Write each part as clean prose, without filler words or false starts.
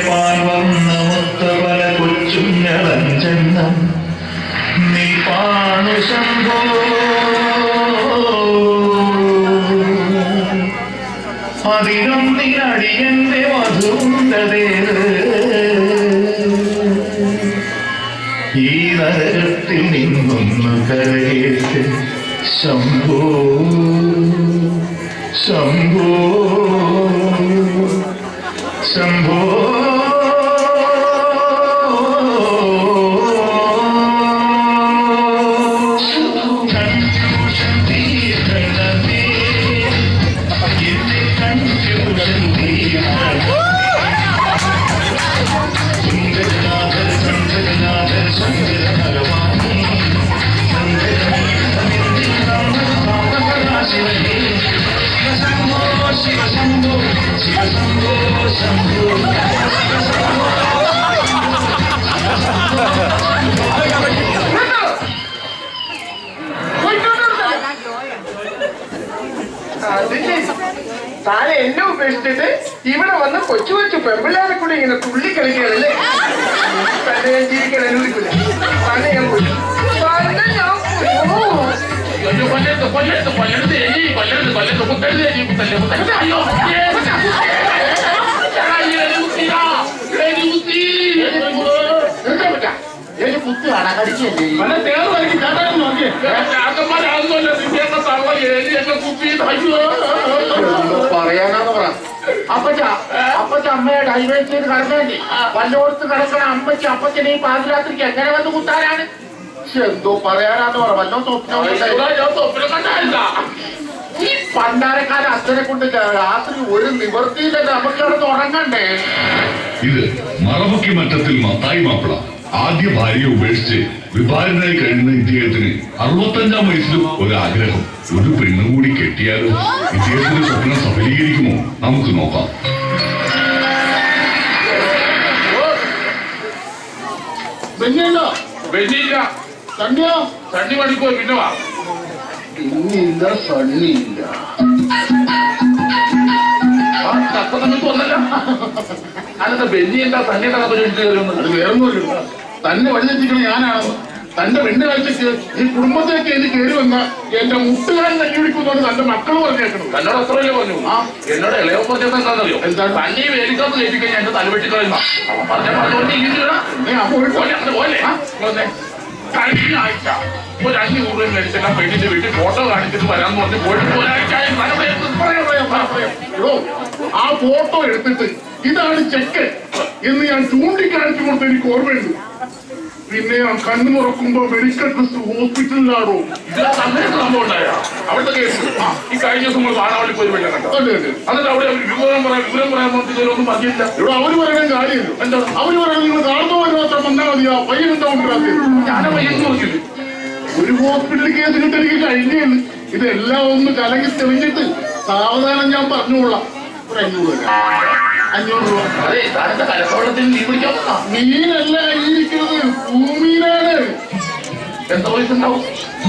പാൽ വന്ന മുത്ത പല കൊച്ചുങ്ങളഞ്ചെണ്ണം നീ പാണു ശംഭോ അതിനൊന്നിനടിയന്റെ മധുണ്ടതേത് ഈ നരകത്തിൽ നിന്നൊന്ന് കരകേറ്റ് ശംഭോ ശംഭോ ശംഭോ താനെ എന്നെ ഉപേക്ഷിച്ചിട്ട് ഇവിടെ വന്ന് കൊച്ചു കൊച്ചു പെമ്പിള്ളാരെ കൂടി ഇങ്ങനെ തുള്ളി കളിക്കുകയാണല്ലേ. തന്നെ ഞാൻ ജീവിക്കാൻ അനുവദിക്കില്ല. തന്നെ ഞാൻ പോയി പറയാനാന്ന് പറ. അപ്പച്ച അമ്മയെ ഡൈവേഴ്സ് ചെയ്ത് കിടന്നതല്ലേ. വല്ലോടത്ത് കിടക്കണ അമ്മയ്ക്ക് അപ്പച്ചനെ ഈ പാതിരാത്രിക്ക് എങ്ങനെ വന്ന് കുത്താനാണ്? എന്തോ പറയാനാന്ന് പറ. വല്ലോ സ്വപ്നം ഈ പണ്ടാരക്കാരെ അച്ഛനെ കൊണ്ട് രാത്രി ഒരു നിവർത്തിയില്ല. നമുക്ക് കിടന്ന് ഉറങ്ങണ്ടേ? ഇത് മറമുക്കി മറ്റത്തിൽ മത്തായി മാപ്പിള ആദ്യ ഭാര്യയെ ഉപേക്ഷിച്ച് വിഭാരനായി കഴിയുന്ന ഇദ്ദേഹത്തിന് 65-ാം വയസ്സിലും ഒരാഗ്രഹം, ഒരു പെണ്ണും കൂടി കെട്ടിയാലോ? ഇദ്ദേഹത്തിന്റെ സ്വപ്നം സഫലീകരിക്കുമോ? നമുക്ക് നോക്കാം. സണ്ണി പഠിക്കോ? പിന്നെ വാ. പിന്നില്ല സണ്ണിയില്ല. തപ്പ നമുക്ക് വന്നല്ല. അതൊക്കെ ബെന്നിയല്ല സണ്ണിയുടെ അത് വേറൊന്നുമില്ല. തന്നെ വഴിതെറ്റിക്കണ ഞാനാണെന്ന് തന്റെ പെണ്ണ് കാഴ്ചക്ക് ഈ കുടുംബത്തേക്ക് എനിക്ക് കയറി വന്ന എന്റെ മുട്ടുകാരൻ കണ്ടുപിടിക്കുന്നതാണ് തന്റെ മക്കൾ പറഞ്ഞേക്കണം. തന്നോട് അത്രയല്ലേ പറഞ്ഞു. എന്നോട് ഇളയോ പറഞ്ഞത് എന്താണെന്നറിയോ? എന്താണ് തന്നെ വേലിക്കാത്ത കയറ്റിക്കഴിഞ്ഞാൽ എന്റെ തലവെട്ടിക്കളയുന്ന പറഞ്ഞ കഴിഞ്ഞ ആഴ്ച ഒരു 500 രൂപ മേടിച്ചാൽ പെണ്ണിന്റെ വീട്ടിൽ ഫോട്ടോ കാണിച്ചിട്ട് വരാന്ന് പറഞ്ഞ് പോയിട്ട് ഒരാഴ്ച ആ ഫോട്ടോ എടുത്തിട്ട് ഇതാണ് ചെക്ക് എന്ന് ഞാൻ ചൂണ്ടിക്കാണിച്ചു കൊടുത്ത് എനിക്ക് ഓർമ്മയുണ്ട്. പിന്നെ ഞാൻ കണ്ണു തുറക്കുമ്പോ മെഡിക്കൽ ട്രസ്റ്റ് ഹോസ്പിറ്റലിലാണോ അങ്ങനെ സംഭവം ഉണ്ടായ അവിടുത്തെ കേസ്. ഈ കഴിഞ്ഞ ദിവസം നമ്മൾ വാണാവളി പോയി വെള്ളം കണ്ടു. എന്നിട്ട് അവിടെ വിവരം പറയാൻ നോക്കിയതിലൊന്നും പറഞ്ഞില്ല. ഇവിടെ അവര് പറയാൻ കാര്യമില്ല. എന്താ അവര് പറയുന്നത്? നിങ്ങൾ കാണുന്നവർ മാത്രം വന്നാൽ മതിയാ. പയ്യൻ എന്താ ഉണ്ടാക്കിയത്? ഞാൻ പയ്യൻ നോക്കിയത് ഒരു ഹോസ്പിറ്റൽ കേസ് കിട്ടെനിക്ക് കഴിഞ്ഞുള്ളൂ. ഇതെല്ലാം ഒന്ന് കലങ്ങി തെളിഞ്ഞിട്ട് സാവധാനം ഞാൻ പറഞ്ഞുകൊള്ളാം. ഒരു 500 രൂപ. അതെ, താരത്തെ കലക്കവെള്ളത്തിൽ മീൻ പിടിക്കാൻ മീനല്ല കയ്യിരിക്കുന്നത്, ഭൂമീനാണ്. എന്താ പൈസ ഉണ്ടാവും?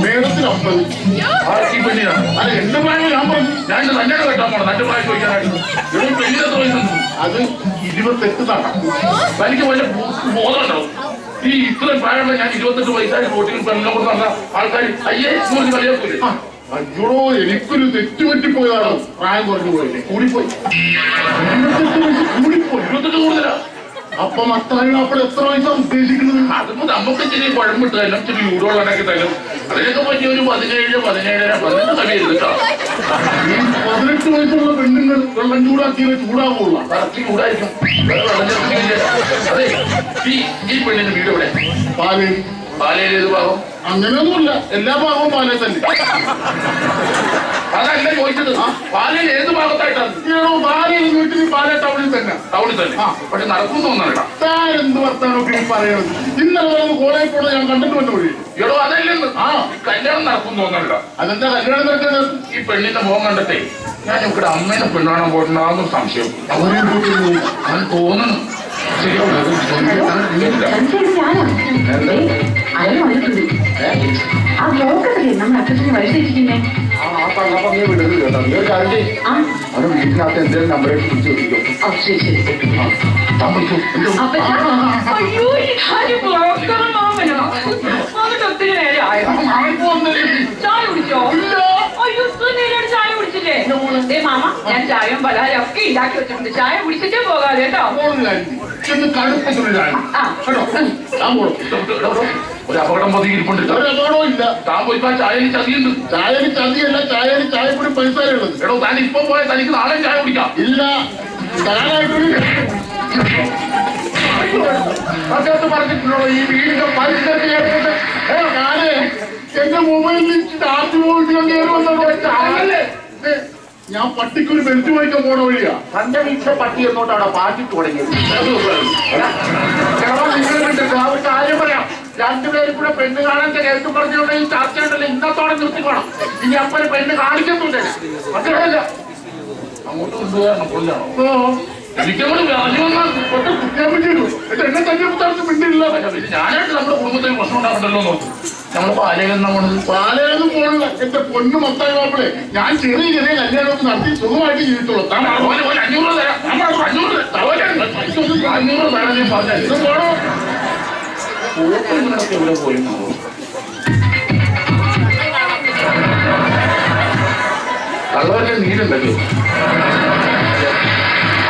മേടത്തിന് 50. പെണ്ണിനാണ്. അല്ല എന്റെ പ്രായം ഞാൻ പറഞ്ഞു. ഞാൻ തന്നെ കേട്ടാൻ പോണം. തന്റെ പ്രായം ചോദിക്കാനായിട്ട് പെണ്ണിന് എത്ര പൈസ? അത് 28 തവണ. തനിക്ക് വല്ല ബോധം ഉണ്ടാവും. ഈ ഇത്രയും പ്രായമുള്ള ഞാൻ 28 വയസ്സായി റോട്ടിൽ പെണ്ണിനെ കൊണ്ട് നടന്ന ആൾക്കാർ അയ്യേ കളിയാക്കൂലേ? അയ്യോ, എനിക്കൊരു തെറ്റുപറ്റിപ്പോയതാണ്. പ്രായം കുറഞ്ഞു പോയില്ലേ? കൂടിപ്പോയി. 28 കൂടുതലാ. അപ്പൊ മത്തായി അപ്പോൾ എത്ര വയസ്സാ ഉദ്ദേശിക്കുന്നത്? അതിപ്പോ നമുക്ക് ഇച്ചിരി കുഴമ്പിട്ട് തരും, ഇച്ചിരി യൂറോൾ ഉണ്ടാക്കി തരും. അതിനൊക്കെ പറ്റി ഒരു 17, 17, 18 സമയം എടുത്താ. ഈ 18 വയസ്സുള്ള പെണ്ണുങ്ങൾ വെള്ളം ചൂടാക്കിയത് ചൂടാവുള്ള കറക്റ്റ് ചൂടായിരിക്കും. അതെ, ഈ പെണ്ണിന്റെ വീട് എവിടെ? പാലേരി. പാലേരി ഏത് ഭാഗം? അങ്ങനെയൊന്നുമില്ല, എല്ലാ ഭാഗവും പാലേ തന്നെ. അതല്ല ചോദിച്ചത്. പാലയിൽ ഏത് ഭാഗത്തായിട്ടാണ്? പാലയിൽ വീട്ടിൽ പാലേ ടൗണിൽ തന്നെ. ടൗണിൽ തന്നെ. പക്ഷെ നടക്കുന്നു തോന്നണ്ട. താരെന്ത് വർത്താനൊക്കെ ഈ പറയണത്? ഇന്നലെ കോളേജിൽ പോണത് ഞാൻ കണ്ടിട്ട് വന്ന വഴി. എടോ അതല്ലെന്ന്. കല്യാണം നടക്കും തോന്നണ്ട. അതെന്താ കല്യാണം നടക്കുന്നത്? ഈ പെണ്ണിന്റെ മുഖം കണ്ടിട്ടേ ഞാൻ ഇവിടെ അമ്മേനെ പെണ്ണാണോ പോയിട്ടുണ്ടാകുന്ന സംശയം. അവരെ അത് തോന്നുന്നു. അവന് വീട്ടിനകത്ത് എന്തെങ്കിലും നമ്പർ എടുത്ത് വിളിച്ചു ചോദിക്കും. ശരി അയ്യോ ഈ കാര്യം ബ്രോക്കർ മാമനോ വന്നിട്ട് ഒത്തിരി നേരമായോ? ചായ കുടിച്ചോ? അയ്യോ ഒത്തിരി നേരം ചായ കുടിച്ചില്ലേ? ഏ മാമ ഞാൻ ചായയും പലഹാരം ഒക്കെ ഉണ്ടാക്കി വെച്ചിട്ടുണ്ട്. ചായ കുടിച്ചിട്ടേ പോകാതെ കേട്ടോ. ഒരു അപകടം പതിയിരിപ്പുണ്ട്. ഇല്ല താൻ പോയി ചായയിൽ ചതിയുണ്ട്. ചായന് ചതിയല്ല, ചായന് ചായപ്പൊടി പൈസയുള്ളത്. എടോ താൻ ഇപ്പൊ പോയാൽ തനിക്ക് നാളെ ചായ കുടിക്കാം. ഇല്ല ഞാനായിട്ടൊരു അദ്ദേഹത്തെ പറഞ്ഞിട്ടുണ്ടോ ഈ വീടിന്റെ പരിസരത്ത് ഞാന് എന്റെ മൊബൈലിൽ ചാർജ് പോയിട്ട് ഞാൻ കയറി വന്നോ. ഞാൻ പട്ടിക്കൊരു ബെൽറ്റ് വാങ്ങിക്കാൻ പോണ വഴിയാ. തന്റെ വീട്ടിലെ പട്ടി എന്നോട്ടാണ് പാട്ടിട്ട് തുടങ്ങിയത്. ഒരു കാര്യം പറയാം, രണ്ടുപേരും കൂടെ പെണ്ണ് കാണാൻ കേൾക്കും പറഞ്ഞുകൊണ്ട് ഈ ചർച്ച ഉണ്ടല്ലോ ഇന്നത്തോടെ നിർത്തിക്കോണം. ഇനി അപ്പനെ പെണ്ണ് കാണിക്കത്തില്ല. മനസ്സിലായില്ല? അങ്ങോട്ട് കൊണ്ടുപോകാൻ കൊല്ലാണോ? എനിക്കങ്ങോട്ട് വ്യാജമെന്നാൽ കുറ്റാൻ പറ്റിയുള്ളൂ. എന്നെ തന്നെ പുറത്ത് മിണ്ടില്ല. ഞാനായിട്ട് നമ്മുടെ കുടുംബത്തിന് പ്രശ്നം ഉണ്ടാകണ്ടല്ലോ നോക്കും. നമ്മള് പാലകം നമ്മള് പാലയൊന്നും പോണില്ല. എന്റെ പൊന്നു മൊത്തമായി മാപ്പിളെ, ഞാൻ ചെറിയ ചെറിയ കല്യാണമൊക്കെ നടത്തി സുഖമായിട്ട് ജീവിച്ചോളൂ. 500 തരാം. 500 തരാം. ഞാൻ പറഞ്ഞ ഇത് പോണോ? ഫോട്ടോ എവിടെ പോയി? കള്ളവരുടെ നീരുണ്ടല്ലോ.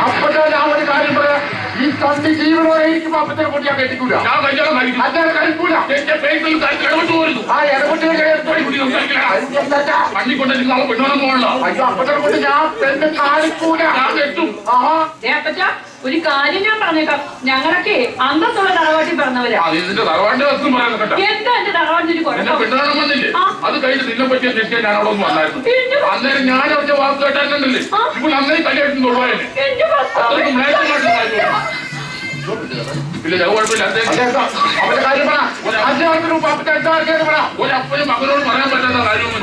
അപ്പോഴാ ഞാൻ ഒരു കാര്യം പറയാം, ഈ തന്റെ ജീവനോടെ ഇരിക്കുമ്പോ അപ്പത്തിനെ കൊണ്ട് ഞാൻ കെട്ടിക്കൂല. ഞാൻ കല്യാണം കഴിക്കും. അദ്ദേഹം കഴിക്കൂല. എന്റെ പേരിൽ ഇടപെട്ട് പോരുന്നു. ആ ഇടപെട്ട് പള്ളിക്കൊണ്ട് എനിക്ക് നാളെ പെണ്ണോളം പോകണല്ലോ. അയ്യോ അപ്പത്തിനെ കൊണ്ട് ഞാൻ പെണ്ണ് കാണിക്കൂല. ഞാൻ കെട്ടും. ഒരു കാര്യം ഞാൻ പറഞ്ഞേക്കാം, ഞങ്ങളൊക്കെ അന്നത്തുള്ള തറവാട്ടിൽ പറഞ്ഞവരാ. ഇതിന്റെ തറവാട്ടിന്റെ വസ്തു പറയാൻ കേട്ടോ. എന്താ എന്റെ തറവാട്ടിന് എന്നെ കുഴപ്പം? പെണ്ണോളം വന്നില്ലേ? അത് കഴിഞ്ഞ് നിന്നെ പറ്റി അന്വേഷിക്കാൻ ഞാൻ അവിടെ ഒന്ന് വന്നായിരുന്നു. അന്നേരം ഞാൻ ഒറ്റ വാക്ക് കേട്ടായിരുന്നില്ലേ? ഇപ്പോൾ അന്നേ കല്യാണത്തിന് തൊഴുവായിരുന്നു. അത്രയ്ക്ക് മ്ലേച്ഛമായിട്ട് ഇല്ല കുഴപ്പമില്ല. അവന്റെ കാര്യം പറ. അദ്ദേഹത്തിന് മുമ്പ് അപ്പത്തെ എന്താ ആക്കിയെന്ന് പറ. ഒരപ്പനും മകനോട് പറയാൻ പറ്റാത്ത കാര്യമൊന്നും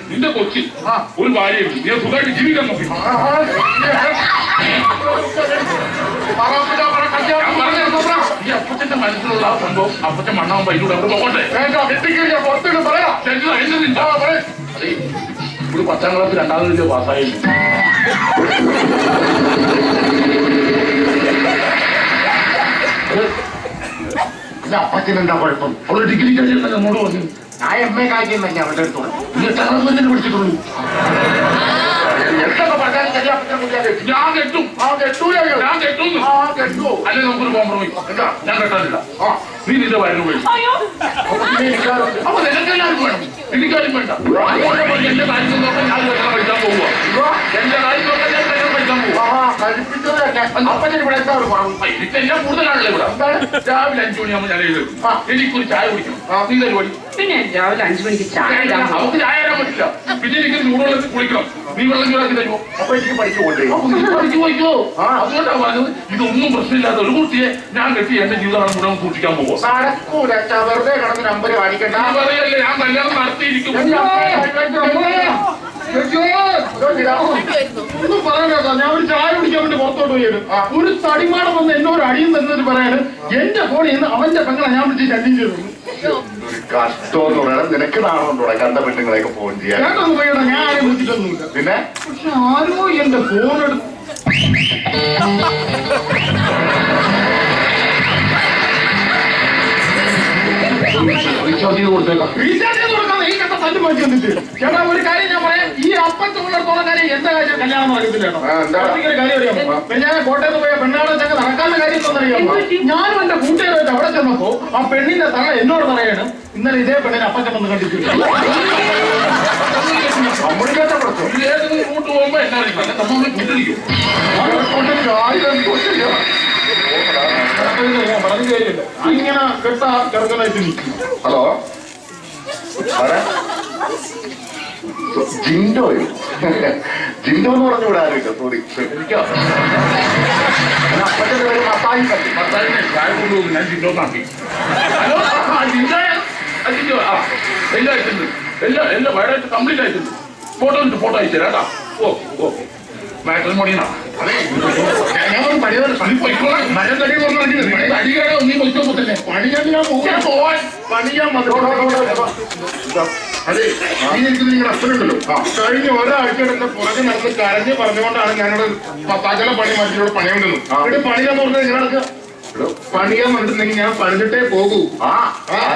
നിന്റെ കൊച്ചി ഒരു ഭാര്യയും നീ സുഖമായിട്ട് ജീവിക്കാൻ നോക്കി. ഈ അപ്പച്ചന്റെ മനസ്സിലുള്ള ആ സംഭവം അപ്പച്ചൻ മണ്ണാവും പൈസൂടെ അവിടെ പോകട്ടെ. പുറത്തിട്ട് പറയാം. അതെ ഒരു 10ാം ക്ലാസ് 2ാം തീയതി പാസ്സായി. അപ്പച്ചനെന്താ കുഴപ്പം? അവള് ഡിഗ്രി കഴിഞ്ഞാൽ നമ്മോട് പറഞ്ഞു. ഞാൻ MA കാര്യം അവരുടെ അടുത്തോളം 8ാം ക്ലാസ് തന്നെ പഠിച്ചിട്ടുള്ളൂ. എന്തൊക്കെ പറഞ്ഞാലും ശരി അപ്പച്ചനെ കുറിച്ചാൽ ഞാൻ കെട്ടും. ഞാൻ കെട്ടുന്നു. അല്ലെ നമുക്കൊരു കോംപ്രമൈസ്. എന്താ ഞാൻ കെട്ടാനില്ല. നീ നിന്റെ വയറിന് പോയി. അപ്പൊ നിനക്കെല്ലാവരും വേണം, എനിക്കാരും വേണ്ട. എന്റെ കാര്യം നോക്കാൻ ഞാൻ കല്യാണം കഴിക്കാൻ പോവുക. എന്റെ കാര്യം നോക്കാൻ ഞാൻ കല്യാണം കഴിക്കാൻ പോവുക. അപ്പച്ചന് ഇവിടെ എന്താ ഒരു കുറവ്? എനിക്കെല്ലാം കൂടുതലാണല്ലോ ഇവിടെ. രാവിലെ 5 മണിയാകുമ്പോൾ ഞാൻ എഴുതും. എനിക്കൊരു ചായ കുടിക്കണം. നീ തരുവാടി. പിന്നെ രാവിലെ 5 മണിക്ക് ചായ ഇടാൻ നമുക്ക് ചായ തരാൻ പറ്റില്ല. പിന്നെ എനിക്ക് ചൂടുവെള്ളത്തിൽ കുളിക്കണം. നീ വെള്ളം ചൂടാക്കി തരുമോ? അപ്പൊ എനിക്ക് പഠിച്ചു കൊണ്ടുപോയി. അപ്പൊ നീ പഠിച്ചു പോയിക്കോ. അതുകൊണ്ടാണ് പറഞ്ഞത് ഇതൊന്നും പ്രശ്നമില്ലാത്ത ഒരു കുട്ടിയെ ഞാൻ കെട്ടി എന്റെ ജീവിതമാണ് മുഴുവൻ സൂക്ഷിക്കാൻ പോകും. നടക്കൂല. വെറുതെ കിടന്ന് നമ്പർ കാണിക്കണ്ട. ഞാൻ പറയല്ലേ, ഞാൻ കല്യാണം നടത്തിയിരിക്കും. ഒന്നും പറയാനോ. ഞാൻ ഒരു ചായ കുടിക്കാൻ വേണ്ടി പുറത്തോട്ട് പോയത്. ഒരു തടിമാടം വന്ന് എന്നോട് അടിയും തന്നിട്ട് പറയാന് എന്റെ ഫോണിൽ നിന്ന് അവന്റെ പെങ്ങളെ ഞാൻ വിളിച്ച് ചട്ടിയും ചെയ്തു. കഷ്ടമെന്ന് പറയണം. നിനക്ക് നാണമുണ്ടോ കണ്ട പെണ്ണുങ്ങളെയൊക്കെ ഫോൺ ചെയ്യാൻ? കേട്ടൊന്നും പറയണ, ഞാൻ ആരെയും വിളിച്ചിട്ടൊന്നുമില്ല. പിന്നെ പക്ഷെ ആരോ എന്റെ ഫോൺ എടുത്ത് റീചാർജ് ചെയ്ത് കൊടുത്തേക്കാം. റീചാർജ് ചെയ്ത് കൊടുക്കാൻ ഈ കട്ട തല്ലു മാറ്റി വന്നിട്ട്. ചേട്ടാ ഒരു കാര്യം ഞാൻ പറയാം, ഈ അപ്പത്തുള്ളിടത്തോളം കാര്യം എന്റെ കാര്യം കല്യാണം അറിയത്തില്ല കേട്ടോ. ഒരു കാര്യം അറിയാമോ? ഞാൻ കോട്ടയത്ത് പോയ പെണ്ണാടെ ചെന്ന് നടക്കാത്ത കാര്യം അറിയാമോ? ഞാനും എന്റെ കൂട്ടുകാരായിട്ട് അവിടെ ചെന്നപ്പോ ആ പെണ്ണിന്റെ തള്ള എന്നോട് പറയാണ്, ഇന്നലെ ഇതേ പെണ്ണിനെ അപ്പച്ചൻ വന്ന് കണ്ടിട്ടില്ല. കമ്മ്യൂണിക്കേഷൻ പ്രശ്നം. ഏതെങ്കിലും റൂട്ട് പോകുമ്പോ എന്നാ നമ്മളെ കുട്ടിരിക്കും. പറഞ്ഞു കാര്യമില്ല. ഇങ്ങനെ കെട്ടാ കിടക്കനായിട്ട് നിൽക്കും. ഹലോ ജിൻഡോയോ? ജിൻഡോ എന്ന് പറഞ്ഞു വിടാനില്ല. സോറി. അപ്പച്ചന്റെ പേര് മത്തായി പറ്റി. ഭർത്താവിനെ ചായ കൊണ്ടുപോകും. ഞാൻ ജിൻഡോന്നാക്കി. ഹലോ ജിൻഡോ. എല്ലാം അയച്ചിട്ടുണ്ട്. എല്ലാം വയറായിട്ട് കംപ്ലീറ്റ് ആയിട്ടുണ്ട്. ഫോട്ടോ അയച്ചു തരാം കേട്ടോ. ഓ മാട്രിമോണിന്നാ. ഞാൻ ഒരു പണിയാണ് പണി പോയിക്കോളാം. മരം തടി പറഞ്ഞിട്ട് അടികളെ ഒന്നീ പൊയ്ക്കുമ്പോ തന്നെ പണിയാൻ ഞാൻ പോവാൻ പണിയാൻ അതെ ഈ ഇരിക്കുന്ന നിങ്ങളുടെ അച്ഛനുണ്ടല്ലോ കഴിഞ്ഞ ഒരാഴ്ചയുടെ എന്റെ പുറകെ നടന്ന് കരഞ്ഞ് പറഞ്ഞുകൊണ്ടാണ് ഞാനോട് സകല പണി മാറ്റിയോട് പണിയുണ്ടെന്ന് ഇവിടെ പണിയാന്ന് പറഞ്ഞാൽ നിങ്ങളൊക്കെ പണിയാൻ പറഞ്ഞിട്ടുണ്ടെങ്കിൽ ഞാൻ പണിതിട്ടേ പോകൂ.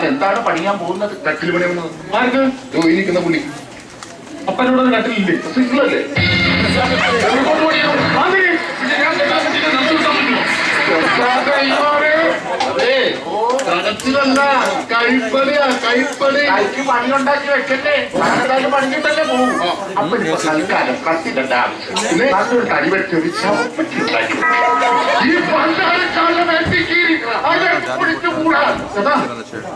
എന്താണ് പണിയാൻ പോകുന്നത്? കട്ടിൽ പണിയുന്നത് ആർക്ക് ജോലി നിൽക്കുന്ന പുള്ളി അപ്പനോട് കട്ടിലില്ലേ സിംഗിളല്ലേ കടത്തിലല്ല കൈപ്പടിയാ കൈപ്പടി. കൈക്ക് പണിയുണ്ടാക്കി വെക്കണ്ടേ? എന്തായാലും പണിഞ്ഞിട്ടല്ലേ പോകും. അപ്പൊ ഇപ്പൊ തൽക്കാലം കത്തിടേണ്ട ആവശ്യം നല്ലൊരു തടി വെച്ച് ഒരു ചവപ്പറ്റി ഉണ്ടാക്കി ഈ പണ്ടാരക്കാലം എത്തിക്കീരി അത് പിടിച്ചു കൂടാൻ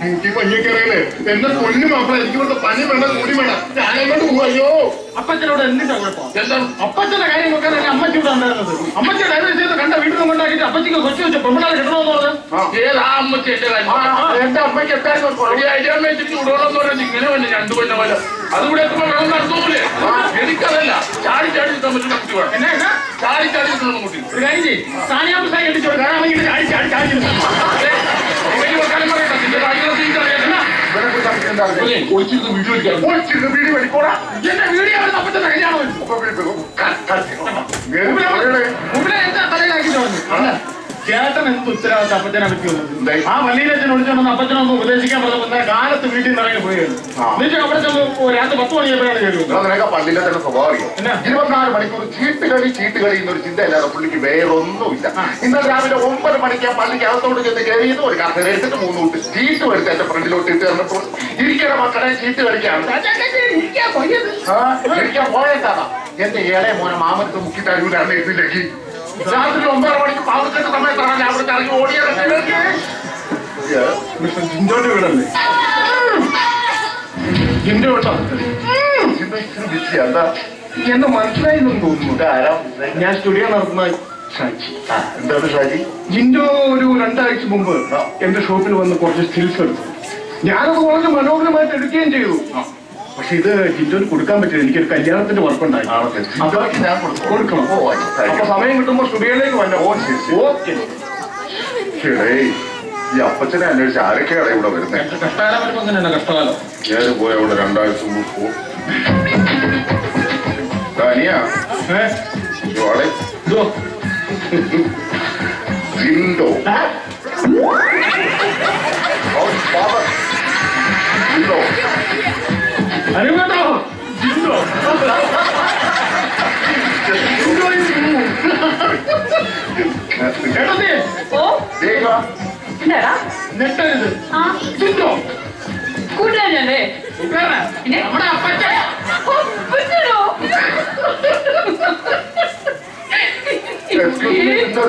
എനിക്ക് പഞ്ഞിക്കറിയില്ലേ എന്നെ പൊന്നു മാപ്പിള എനിക്ക് ഇവിടുത്തെ പനി വേണ്ട കൂടി വേണം ഞാനെങ്ങോട്ട് പോവോ. അപ്പച്ചനോട് എന്തിനാ കുഴപ്പം? എന്താണ് അപ്പച്ചന്റെ കാര്യം നോക്കാൻ അമ്മച്ചിവിടെ ഉണ്ടായിരുന്നത്. അമ്മച്ചി ഡൈവേഴ്സ് ചെയ്ത് കണ്ട വീട്ടിൽ നിന്ന് കൊണ്ടാക്കിയിട്ട് അപ്പച്ചിക്ക് കൊച്ചു വെച്ച് പെമ്പിളാതെ കിട്ടണമെന്ന് പറഞ്ഞു. ഏതാ അമ്മച്ചി എന്റെ കാര്യം എന്റെ അമ്മയ്ക്ക് എന്തായിരുന്നു ചൂടോളം പറഞ്ഞ ഇങ്ങനെ വേണ്ട രണ്ടു കൊല്ല പോലെ അതുകൂടെ എത്തുമ്പോ വെള്ളം നടത്തൂലേ. എനിക്കതല്ല ചാടി ചാടി കിട്ടാൻ പറ്റും കുട്ടി വേണം. എന്നാ ചാടി ചാടി കിട്ടണം കുട്ടി. ഒരു കാര്യം ചെയ്യും സാനിയാമ്പസായി കെട്ടിച്ചോട് കാണാമെങ്കിൽ ചാടി ചാടി ചാടി വീഡിയോ പഠിക്കോടാ എന്റെ വീഡിയോ അപ്പച്ചന്റെ കല്യാണം എന്താ തലയിലാക്കി ചോദിച്ചു. ചേട്ടൻ എന്ത് ഉത്തരവാദിത്തം അപ്പച്ചനെ പറ്റി വന്നത്? ആ വല്ലിയിലച്ഛൻ വിളിച്ചോണ്ടെന്ന് അപ്പച്ചനൊന്ന് ഉപദേശിക്കാൻ പറഞ്ഞപ്പോ കാലത്ത് വീട്ടിൽ നിന്ന് ഇറങ്ങി പോയിരുന്നു. എന്നിട്ട് അവിടെ ചെന്ന് രാത്രി 10 മണിയായപ്പോഴാണ് കയറുന്നത്. നിനക്ക് പള്ളിയിലെ തന്നെ സ്വഭാവം 24 മണിക്കൂർ ചീട്ടുകളി എന്നൊരു ചിന്തയല്ലാതെ പുള്ളിക്ക് വേറൊന്നുമില്ല. ഇന്നലെ രാവിലെ 9 മണിക്ക് ആ പള്ളിക്ക് അകത്തോട്ട് ചെന്ന് കയറിയത് ഒരു കസേര എടുത്തിട്ട് 3 കൂട്ട് ചീട്ട് എടുത്ത് എന്റെ ഫ്രണ്ടിലോട്ട് ഇട്ട് തന്നപ്പോൾ ഇരിക്കണ മക്കളെ ചീട്ട് കളിക്കാണ് ഇരിക്കാൻ പോയതാണ്. എന്റെ ഏളെ മോനെ മാമനത്ത് മുക്കി തരൂരാണ് എത്തിലേക്ക് രാത്രി 9 മണിക്ക് പാവത്തിന്റെ സമയത്താണ് ഞാൻ അവിടുത്തെ ഇറങ്ങി ഓടിയത്. ജിൻഡോന്റെ വീടല്ലേ? ജിൻഡോ കേട്ടോ എന്താ എന്നെ മനസ്സിലായില്ലെന്ന് തോന്നുന്നു. ഞാൻ സ്റ്റുഡിയോ നടത്തുന്ന ഷാജി. എന്താണ് ഷാജി? ജിൻഡോ ഒരു 2 ആഴ്ച മുമ്പ് എന്റെ ഷോപ്പിൽ വന്ന് കുറച്ച് സ്റ്റിൽസ് എടുത്തു. ഞാനത് വളരെ മനോഹരമായിട്ട് എടുക്കുകയും ചെയ്തു. പക്ഷെ ഇത് ജിൻഡോന് കൊടുക്കാൻ പറ്റില്ല. എനിക്കൊരു കല്യാണത്തിന്റെ വർക്കുണ്ടായി. കൊടുക്കണം. അപ്പൊ സമയം കിട്ടുമ്പോ സ്റ്റുഡിയോയിലേക്ക് വന്നോ. ഓക്കെ ഈ അപ്പച്ചനെ അന്വേഷിച്ച് ആരൊക്കെയാണ് ഇവിടെ വരുന്നത്? കഷ്ടകാലം വരുമ്പോ അങ്ങനെയാണ് കഷ്ടകാലം. ഞാൻ പോയ അവിടെ 2 ആഴ്ച മുമ്പ് പോകും. ജിൻഡോ ജിൻഡോ അറിയാട്ടോ ജിൻഡോ നെട്ടരുത് ജിൻഡോ കൂട്ടുകാരനല്ലേ? നമ്മുടെ അപ്പച്ചൻ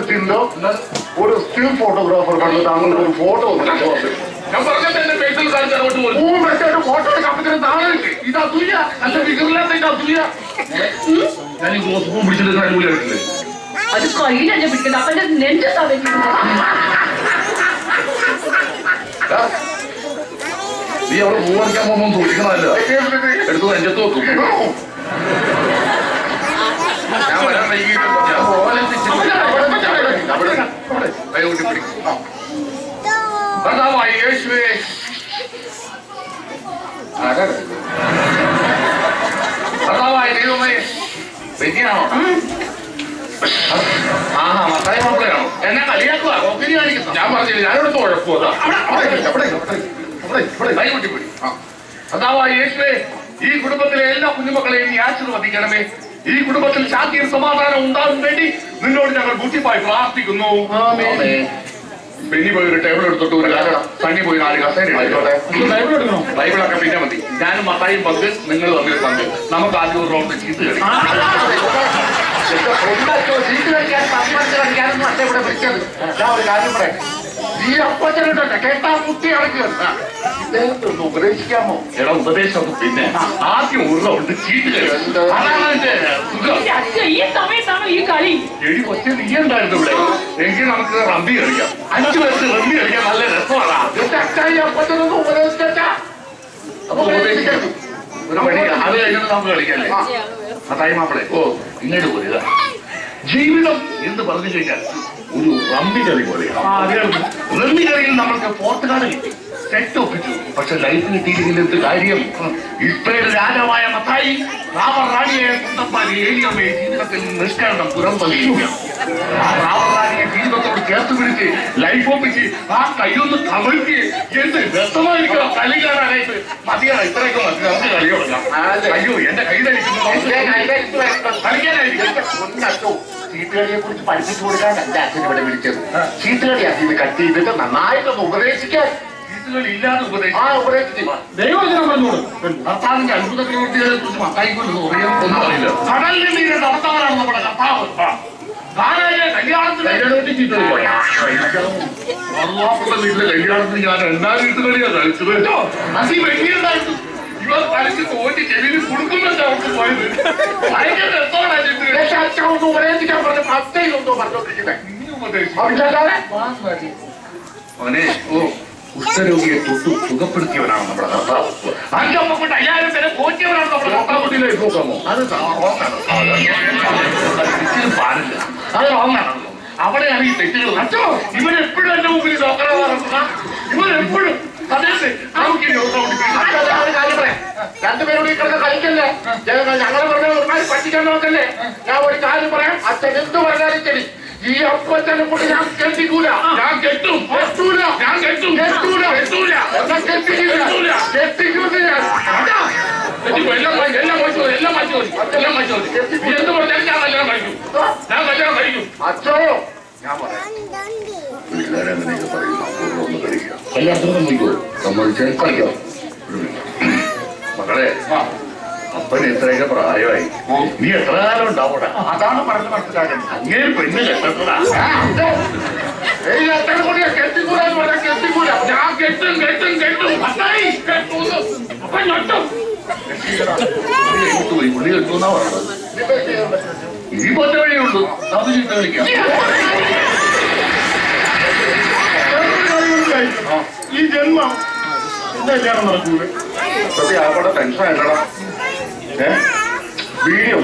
ജിൻഡോ ഒരു സ്റ്റിൽ ഫോട്ടോഗ്രാഫർ കണ്ടു താങ്കളുടെ ഒരു ഫോട്ടോ ഞാൻ പറഞ്ഞത് എന്റെ പേഴ്സണൽ കാര്യം ഫോട്ടോ എടുക്കാൻ താഴെ ഇതാ തുയ്യ അല്ല വികറില്ലാത്ത ഇതാ തുയ്യ. ഞാൻ ഈ ഗോസ്പൂ പിടിച്ചിട്ട് അടിപൊളിയായിട്ടില്ലേ? അത് കയ്യിലല്ലേ പിടിക്കുന്നത് അപ്പന്റെ നെഞ്ചത്താ വെക്കുന്നത്. നീ അവിടെ പൂ പറിക്കാൻ പോകുമ്പോൾ സൂക്ഷിക്കണമല്ലോ. എടുത്തു നെഞ്ചത്ത് വെക്കും. ഞാൻ വരാൻ വൈകിട്ട് ഞാൻ പോലെ യേശുവേ കർത്താവായ ദൈവമേ വെജിയാണോ? മത്തായി മാപ്പിളയാണോ? എന്നെ കളിയാക്കുക കോക്കിരി കാണിക്കുന്നു. ഞാൻ പറഞ്ഞില്ല ഞാനിവിടെ കുഴപ്പമില്ല. കർത്താവായ യേശുവേ ഈ കുടുംബത്തിലെ എല്ലാ കുഞ്ഞുമക്കളെയും നീ ആശീർവദിക്കണമേ. ഈ കുടുംബത്തിൽ ശാന്തിയും സമാധാനം ഉണ്ടാകാൻ വേണ്ടി നിന്നോട് ഞങ്ങൾ ബുദ്ധിപ്പായി പ്രാർത്ഥിക്കുന്നു. പിന്നെ പോയി ഒരു ടേബിൾ എടുത്തിട്ട് ഒരു തണ്ണി പോയി 4 കസേര എടുത്തോട്ടെ. ബൈബിളൊക്കെ പിന്നെ മതി. ഞാനും മത്തായും പങ്ക് നിങ്ങൾ തമ്മിൽ പങ്ക്. നമുക്ക് ആദ്യം ഒരു റൗണ്ട് ചീട്ട് കളി. ചീട്ട് കളിക്കാനൊന്നും അച്ഛൻ ഇവിടെ വിളിച്ചത്. ഞാൻ ഒരു കാര്യം പറയാം. ഈ അപ്പച്ചനുണ്ടല്ലോ കേട്ടാ മുട്ടി അടക്കുക. ഇദ്ദേഹത്തെ ഒന്ന് ഉപദേശിക്കാമോ? എടാ ഉപദേശം പിന്നെ ആദ്യം ഒരു റൗണ്ട് ചീട്ട് കളി. ഈ സമയത്താണോ ഈ കളി? എടി കൊച്ചെ നീ ഉണ്ടായിരുന്നു ഇവിടെ. എങ്കിൽ നമുക്ക് റമ്മി കളിക്കാം. 5 പേർക്ക് റമ്മി കളിക്കാൻ നല്ല രസമാണ്. അച്ചായി അപ്പച്ചനൊന്ന് ഉപദേശിച്ചാ അപ്പൊ ഉപദേശിക്കാം. ഒരു പണി അത് കഴിഞ്ഞിട്ട് നമുക്ക് കളിക്കല്ലേ? ആ ടൈം മാപ്പിളെ ഓ ഇങ്ങോട്ട് പോയി ജീവിതം എന്ന് പറഞ്ഞു കഴിഞ്ഞാൽ ഒരു റമ്മി കളി പോലെയാണ്. റമ്മി കളിയിൽ നമ്മൾക്ക് ഫോർത്ത് കാർഡ് കിട്ടി, സെറ്റ് ഒപ്പിച്ചു. പക്ഷെ ലൈഫ് കിട്ടിയില്ലെങ്കിൽ എന്ത് കാര്യം? ഇസ്രയേൽ രാജാവായ മത്തായി റാവർ റാണിയെ സ്വന്തം ഏലിയമ്മയെ ജീവിതത്തിൽ നിഷ്കരണം പുറന്തള്ളിയിരിക്കുകയാണ്. ആ റാവർ റാണിയെ ജീവിതത്തോട് ചേർത്ത് പിടിച്ച് ലൈഫ് ഒപ്പിച്ച് ആ കൈയൊന്ന് കമഴ്ത്തി എന്ത് രസമായിരിക്കണം കളി കാണാനായിട്ട്. മതിയാണ്, ഇത്രയൊക്കെ മതി, നമുക്ക് കളി തുടങ്ങാം. അയ്യോ എന്റെ കൈ ധരിക്കുന്നു, കളിക്കാനായിരിക്കും. ചീട്ടുകളിയെ കുറിച്ച് പഠിപ്പിച്ചു കൊടുക്കാൻ എന്റെ അച്ഛൻ ഇവിടെ വിളിച്ചത്. ചീട്ടുകളി അത് കട്ട് ചെയ്തിട്ട് നന്നായിട്ടൊന്ന് ഉപദേശിക്കാൻ. ചീട്ടുകളി ഇല്ലാതെ ഉപദേശിച്ചു ദൈവവചനം പറഞ്ഞോളൂ. കർത്താവിന്റെ അത്ഭുത പ്രവൃത്തികളെ കുറിച്ച് മത്തായിക്കൊണ്ടൊന്നും ഒന്നും അറിയില്ല. കടലിന്റെ മീതെ നടത്താനാണ് നമ്മുടെ കർത്താവ്. വീട്ടിലെ കല്യാണത്തിന് ഞാൻ എന്നാ വീട്ടുകളിയാ കളിച്ചത്. അത് വെട്ടിയുണ്ടായിരുന്നു. ഇവർ കളിച്ച് തോറ്റി ചെവിയിൽ കൊടുക്കുന്നുണ്ട് അവർക്ക് പോയത്. ഭയങ്കര രസമാണ്. ഉപദേശിക്കാൻ പറഞ്ഞ പത്തയിലൊന്നോ പറഞ്ഞോണ്ടിരിക്കുന്നത്. അവനെ കുഷ്ഠരോഗിയെ തൊട്ടു സുഖപ്പെടുത്തിയവനാണ് നമ്മുടെ കർത്താവ്. അഞ്ചമ്മ കൊണ്ട് 5000 പേരെ പോറ്റിയവനാണ് നമ്മുടെ കർത്താവ്. നോക്കാമോ? അത് പാടില്ല, അത് റോങ്ങാണല്ലോ. അവിടെയാണ് ഈ തെറ്റുകൾ. അച്ഛോ ഇവരെപ്പോഴും എന്റെ മുമ്പിൽ ഡോക്ടറാണ്. ഇവരെപ്പോഴും രണ്ടുപേരോട് കിടന്ന് കളിക്കല്ലേ, ഞങ്ങൾ പറഞ്ഞ ഒരുമാതിരി പഠിക്കാൻ നോക്കല്ലേ. ഞാൻ ഒരു കാര്യം പറയാം, അച്ഛൻ എന്ത് പറഞ്ഞാലും ശരി, ഈ അപ്പച്ചനെ കൊണ്ട് ഞാൻ കെട്ടിക്കൂല. ഞാൻ കെട്ടും, കെട്ടൂല, ഞാൻ കെട്ടും, കെട്ടൂല, കെട്ടൂല, കെട്ടിക്കൂല, കെട്ടിക്കൂല. എല്ലാം മാറ്റി എന്ത് പറഞ്ഞാലും ഞാൻ കല്യാണം കഴിക്കും, ഞാൻ കല്യാണം കഴിക്കും. അച്ഛോ ഞാൻ പറയാം, വീട്ടുകാരങ്ങനെയൊക്കെ പറയുന്നു. ഒന്ന് കഴിക്കുക, കല്യാണത്തിന് നോക്കോ, സമ്മതിച്ചാൽ കളിക്കാം. മക്കളെ, അപ്പന് എത്രയൊക്കെ പ്രായമായി, നീ എത്ര കാലം ഉണ്ടാവൂടാ? അതാണ് പറഞ്ഞ് മനസ്സിലാക്കുന്നത്. അങ്ങനെ പെണ്ണ് കെട്ടൂടാ. കെട്ടിക്കൂടാന്ന് പറഞ്ഞാൽ കെട്ടിക്കൂല. ഞാൻ കെട്ടും കെട്ടും കെട്ടും അപ്പൊ ഞൊട്ടും. പുള്ളി കെട്ടുന്നാ പറഞ്ഞത്. ഇനി പോറ്റ വഴിയുള്ളൂ, അത് ചീത്ത കളിക്കാം. ഈ ജന്മം കല്യാണം നടക്കൂല. സത്യം ആൾക്കാരുടെ ടെൻഷൻ ആയിട്ടാ. വീഡിയോ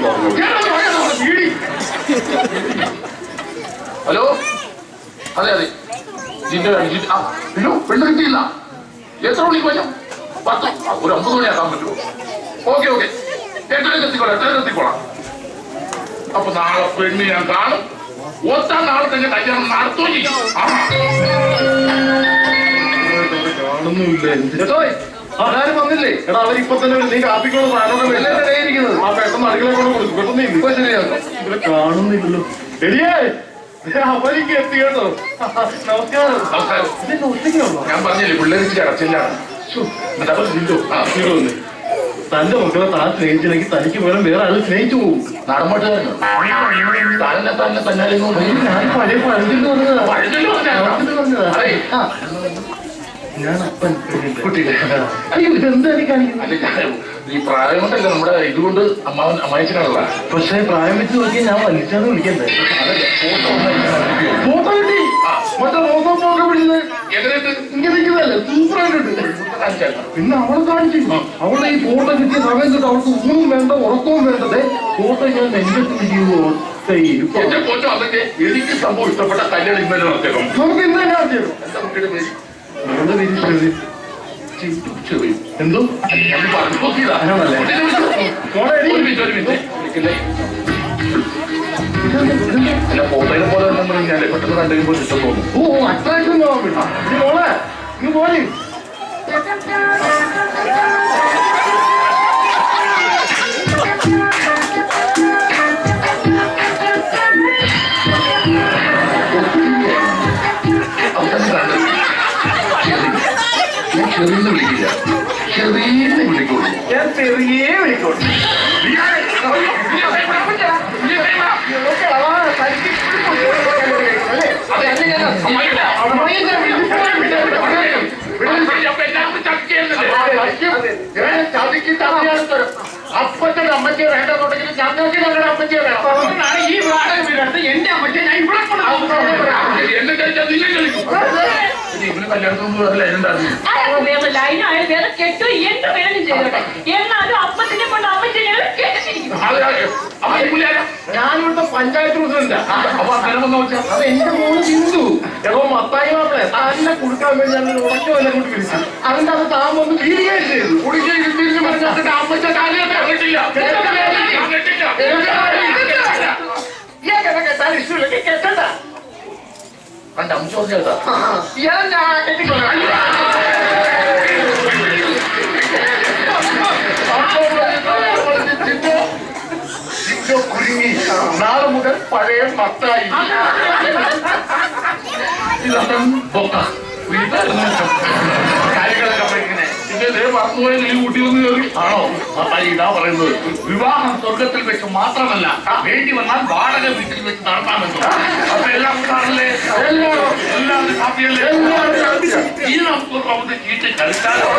ഹലോ, അതെ അതെ ജിന്റെ അയ്യോ പെണ്ണ് കിട്ടിയില്ല. എത്ര മണിക്ക് വരാം? 10, ഒരു 9 മണിയാക്കാൻ പറ്റുമോ? ഓക്കെ ഓക്കെ, എത്രയെത്തിക്കോളാം. അപ്പൊ നാളെ പെണ്ണ് ഞാൻ കാണും. ഒത്താം നാളെ തന്നെ കല്യാണം നടത്തുകയും ചെയ്യും. കാണുന്നില്ല. ആരും വന്നില്ലേ? എടാ അവരിപ്പൊ തന്നെ നീ കാപ്പിക്കോളൂ. സാധനം ആ പെട്ടെന്ന് അടുക്കള കൊണ്ട് കൊടുക്കും. പെട്ടെന്ന് ഇപ്പൊ ശരിയാക്കാം. ഇവിടെ കാണുന്നില്ലല്ലോ. ശരിയേ അവരിക്ക് എത്തി കേട്ടോ. നമസ്കാരം. ഇതിന്റെ ഒറ്റയ്ക്കാണോ? ഞാൻ പറഞ്ഞില്ലേ പിള്ളേർക്ക് അടച്ചില്ലാണ്. തന്റെ മക്കളെ താൻ സ്നേഹിച്ചില്ലെങ്കിൽ തനിക്ക് പകരം വേറെ ആള് സ്നേഹിച്ചു പോകും. നാടൻപാട്ടുകാരനോ? ഞാൻ പഴയ പഴഞ്ചൊല്ലി പറഞ്ഞതാ. ഞാൻ അപ്പൻ കുട്ടിയില്ല. അയ്യോ ഇതെന്താ എനിക്ക് കാണിക്കുന്നത്? ഈ പ്രായം കൊണ്ടല്ല, നമ്മുടെ ഇതുകൊണ്ട് അമ്മായിച്ചനാണല്ല. പക്ഷെ പ്രായം വെച്ച് നോക്കിയാൽ ഞാൻ വലിച്ചാന്ന് വിളിക്കണ്ടേ? ഫോട്ടോ കിട്ടി. മറ്റേ റോസോ പിടിച്ചത് ഇങ്ങനെ നിൽക്കുന്നതല്ലേ, സൂപ്പറായിട്ടുണ്ട്. പിന്നെ അവളെ കാണിച്ചു. അവളുടെ ഈ ഫോട്ടോ കിട്ടിയ സമയം തൊട്ട് അവൾക്ക് ഊണും വേണ്ട ഉറക്കവും വേണ്ടത്. ഫോട്ടോ ഞാൻ നെഞ്ചത്ത് പിടിക്കുമോ? എന്റെ ഫോട്ടോ അതൊക്കെ എനിക്ക് സംഭവം ഇഷ്ടപ്പെട്ട കല്യാണം ഇന്നലെ നടത്തിയേക്കും. നമുക്ക് ഇന്ന് തന്നെ നടത്തിയേക്കും. എന്താ കുട്ടിയുടെ പേര്? നമ്മുടെ പേര് ചെറിയ എന്തോ ഫോട്ടോയിലെ പോലെ തന്നെ ഞാൻ പെട്ടെന്ന് കണ്ടുകഴിയുമ്പോൾ ഇഷ്ടം തോന്നും. ഓ അട്രാക്ഷൻ മോളെ നീ പോയി. ചെറിയ വിളിക്കില്ല, ചെറിയ വിളിക്കുള്ളൂ. ഞാൻ ചെറിയ വിളിക്കുള്ളൂ. അപ്പച്ചന്റെ അമ്മച്ചിയെ വേണ്ടെന്നുണ്ടെങ്കിൽ ഞങ്ങൾക്ക് ഞങ്ങളുടെ അമ്മച്ചിയെ വേണം. ഈ വാടക വീടെടുത്ത് എന്റെ അമ്മച്ചിയെ ഞാൻ ഇവിടെ എന്നെ കഴിച്ചാൽ നിങ്ങൾ കളിക്കും. ഇവന് കല്യാണത്തിനൊന്നും ലൈനായാലും വേറെ കെട്ടോ എന്ത് വേണം ചെയ്തോട്ടെ. എന്നാലും അപ്പത്തിനെ കൊണ്ട് അമ്മച്ചിനെ കെട്ടിച്ചിരിക്കും. ഞാനിവിടുത്തെ പഞ്ചായത്ത് പ്രസിഡന്റാ. അപ്പൊ അന്നേരം വെച്ചാൽ അത് എന്റെ മോള് ബിന്ദു. എടോ മത്തായി മാപ്പിളെ തന്നെ കൊടുക്കാൻ വേണ്ടി ഞാൻ ഉറച്ചു വല്ല കൂട്ടി വിളിച്ചു. അതിന്റെ അത് താൻ വന്ന് തീരുകയും ചെയ്തു. കുടിക്കുകയും തിരിഞ്ഞു പറഞ്ഞിട്ട് അമ്മച്ച കാര്യത്തെ കേട്ടില്ല. കേട്ടാൽ ഇഷ്ടമില്ലെങ്കിൽ കേട്ടണ്ട. കണ്ട അംശം കേട്ടാ ഞാൻ കെട്ടിക്കൊള്ളാം. കുരുങ്ങി നാളെ മുതൽ പഴയ മത്തായി. കാര്യങ്ങളൊക്കെ പഠിക്കണേ. പിന്നെ മറന്നുപോയ നീ കൂട്ടി വന്ന് കയറി ആണോ മത്തായി? ഇതാ പറയുന്നത്, വിവാഹം സ്വർഗത്തിൽ വെച്ച് മാത്രമല്ല, വേണ്ടി വന്നാൽ വാടക വീട്ടിൽ വെച്ച് നടത്താമെന്ന്. അപ്പൊ എല്ലാം കൂടാണല്ലേ? എല്ലാവരും ഹാപ്പിയല്ലേ? ഈ നമുക്ക് റൗണ്ട് ചീറ്റ് കളിച്ചാലോ?